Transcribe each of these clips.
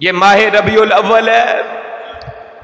یہ ماہ ربیع الاول ہے۔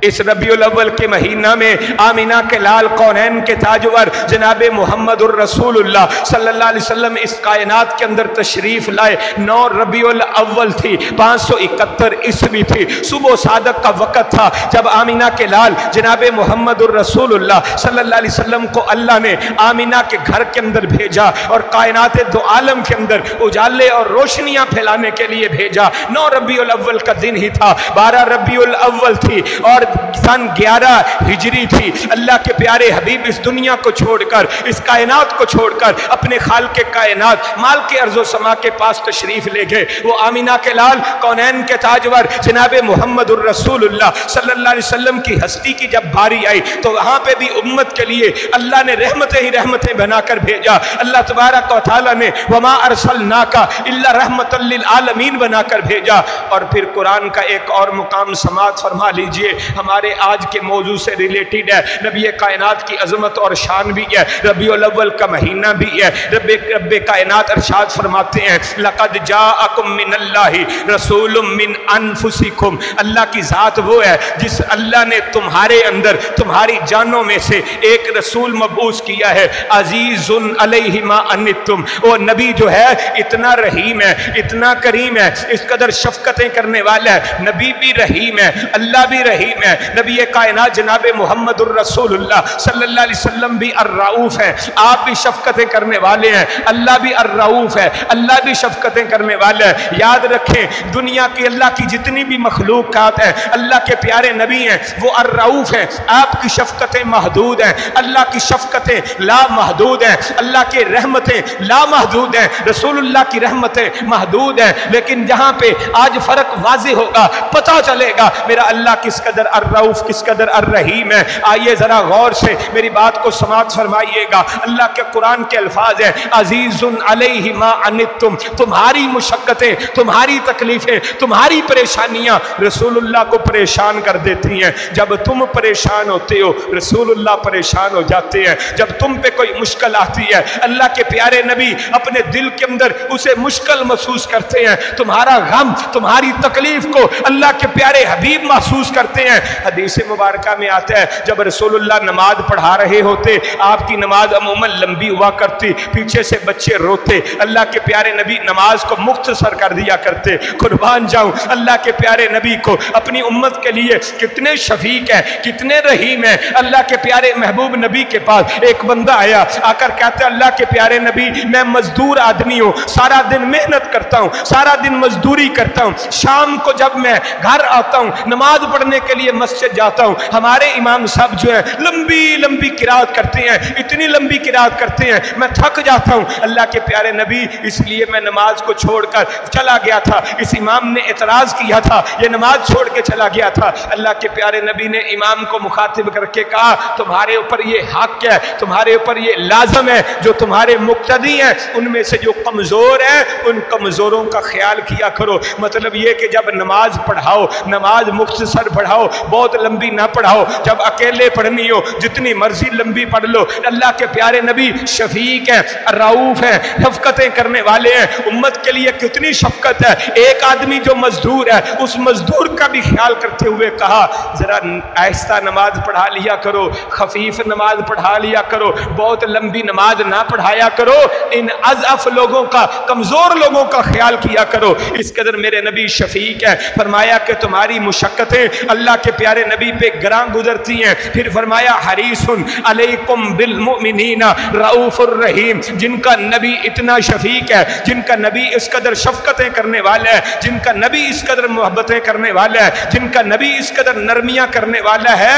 اس ربیع الاول کے مہینہ میں آمینہ کے لال کونین کے تاجور جناب محمد الرسول اللہ صلی اللہ علیہ وسلم اس کائنات کے اندر تشریف لائے۔ 9 ربیع الاول تھی، 571 عیسوی تھی، صبح صادق کا وقت تھا جب آمینہ کے لال جناب محمد الرسول اللہ صلی اللہ علیہ وسلم کو اللہ نے آمینہ کے گھر کے اندر بھیجا اور کائنات دو عالم کے اندر اجالے اور روشنیاں پھیلانے کے لیے بھیجا۔ 9 ربیع الاول کا دن ہی تھا، 12 ربیع الاول تھی اور سن 11 ہجری تھی۔ اللہ کے پیارے حبیب اس دنیا کو چھوڑ کر، اس کائنات کو چھوڑ کر اپنے خالق کائنات مالک ارض و سما کے پاس تشریف لے گئے۔ وہ آمینہ کے لال کونین کے تاجور جناب محمد الرسول اللہ صلی اللہ علیہ وسلم کی ہستی کی جب باری آئی تو وہاں پہ بھی امت کے لیے اللہ نے رحمتیں ہی رحمتیں بنا کر بھیجا۔ اللہ تبارک و تعالیٰ نے وما ارسلناک الا رحمۃ للعالمین بنا کر بھیجا۔ اور پھر قرآن کا ایک اور مقام سماعت فرما لیجئے، ہمارے آج کے موضوع سے ریلیٹڈ ہے، نبی کائنات کی عظمت اور شان بھی ہے، ربیع الاول کا مہینہ بھی ہے۔ رب کائنات ارشاد فرماتے ہیں لقد جاءکم من اللہ رسول من انفسکم، اللہ کی ذات وہ ہے جس اللہ نے تمہارے اندر تمہاری جانوں میں سے ایک رسول مبعوث کیا ہے، عزیز علیہ ما عنتم، وہ نبی جو ہے اتنا رحیم ہے، اتنا کریم ہے، اس قدر شفقتیں کرنے والا ہے۔ نبی بھی رحیم ہے، اللہ بھی رحیم ہے، نبی کائنات جناب محمد الرسول اللہ صلی اللہ علیہ وسلم بھی الرؤوف ہے، آپ بھی شفقتیں کرنے والے ہیں، اللہ بھی الرؤوف ہے، اللہ بھی شفقتیں کرنے والا ہے۔ یاد رکھیں دنیا کی اللہ کی جتنی بھی مخلوقات ہیں اللہ کے پیارے نبی ہیں وہ الرؤوف ہیں، آپ کی شفقتیں محدود ہیں، اللہ کی شفقتیں لا محدود ہیں، اللہ کی رحمتیں لا محدود ہیں، رسول اللہ کی رحمتیں محدود ہیں۔ لیکن جہاں پہ آج فرق واضح ہوگا، پتہ چلے گا میرا اللہ کس قدر الرؤوف کس قدر الرحیم ہے۔ آئیے ذرا غور سے میری بات کو سماعت فرمائیے گا، اللہ کے قرآن کے الفاظ ہیں عزیز علیہ ما عنتم، تمہاری مشقتیں، تمہاری تکلیفیں، تمہاری پریشانیاں رسول اللہ کو پریشان کر دیتی ہیں۔ جب تم پریشان ہوتے ہو رسول اللہ پریشان ہو جاتے ہیں۔ جب تم پہ کوئی مشکل آتی ہے اللہ کے پیارے نبی اپنے دل کے اندر اسے مشکل محسوس کرتے ہیں، تمہارا غم تمہاری تکلیف کو اللہ کے پیارے حبیب محسوس کرتے ہیں۔ حدیث مبارکہ میں آتا ہے جب رسول اللہ نماز پڑھا رہے ہوتے، آپ کی نماز عموماً لمبی ہوا کرتی، پیچھے سے بچے روتے، اللہ کے پیارے نبی نماز کو مختصر کر دیا کرتے۔ قربان جاؤں اللہ کے پیارے نبی کو اپنی امت کے لیے کتنے شفیق ہیں، کتنے رحیم ہیں۔ اللہ کے پیارے محبوب نبی کے پاس ایک بندہ آیا، آ کر کہتا ہے اللہ کے پیارے نبی میں مزدور آدمی ہوں، سارا دن محنت کرتا ہوں، سارا دن مزدوری کرتا ہوں، شام کو جب میں گھر آتا ہوں نماز پڑھنے کے لیے مسجد جاتا ہوں، ہمارے امام صاحب جو ہیں لمبی لمبی قرات کرتے ہیں، اتنی لمبی قرات کرتے ہیں میں تھک جاتا ہوں۔ اللہ کے پیارے نبی اس لیے میں نماز کو چھوڑ کر چلا گیا تھا، اس امام نے اعتراض کیا تھا، یہ نماز چھوڑ کے چلا گیا تھا۔ اللہ کے پیارے نبی نے امام کو مخاطب کر کے کہا تمہارے اوپر یہ حق ہے، تمہارے اوپر یہ لازم ہے، جو تمہارے مقتدی ہیں ان میں سے جو کمزور ہیں ان کمزوروں کا خیال کیا کرو۔ مطلب یہ کہ جب نماز پڑھاؤ نماز مختصر پڑھاؤ، بہت لمبی نہ پڑھاؤ، جب اکیلے پڑھنی ہو جتنی مرضی لمبی پڑھ لو۔ اللہ کے پیارے نبی شفیق ہیں، رؤوف ہیں، شفقتیں کرنے والے ہیں، امت کے لیے کتنی شفقت ہے۔ ایک آدمی جو مزدور ہے اس مزدور کا بھی خیال کرتے ہوئے کہا ذرا آہستہ نماز پڑھا لیا کرو، خفیف نماز پڑھا لیا کرو، بہت لمبی نماز نہ پڑھایا کرو، ان اضعف لوگوں کا کمزور لوگوں کا خیال کیا کرو۔ اس قدر میرے نبی شفیق ہے۔ فرمایا کہ تمہاری مشقتیں اللہ کے پیارے نبی پہ گراں گزرتی ہیں۔ پھر فرمایا حریص علیکم بالمؤمنین رؤوف الرحیم، جن کا نبی اتنا شفیق ہے، جن کا نبی اس قدر شفقتیں کرنے والا ہے، جن کا نبی اس قدر محبتیں کرنے والا ہے، جن کا نبی اس قدر نرمیاں کرنے والا ہے،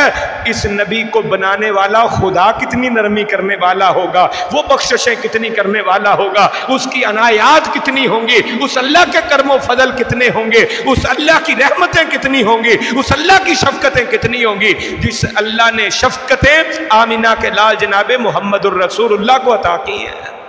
اس نبی کو بنانے والا خدا کتنی نرمی کرنے والا ہوگا، وہ بخششیں کتنی کرنے والا ہوگا، اس کی عنایات کتنی ہوں گی، اس اللہ کے کرم و فضل کتنے ہوں گے، اس اللہ کی رحمتیں کتنی ہوں گی، اس اللہ کی شفقتیں کتنی ہوں گی، جس اللہ نے شفقتیں آمینہ کے لال جناب محمد الرسول اللہ کو عطا کی ہیں۔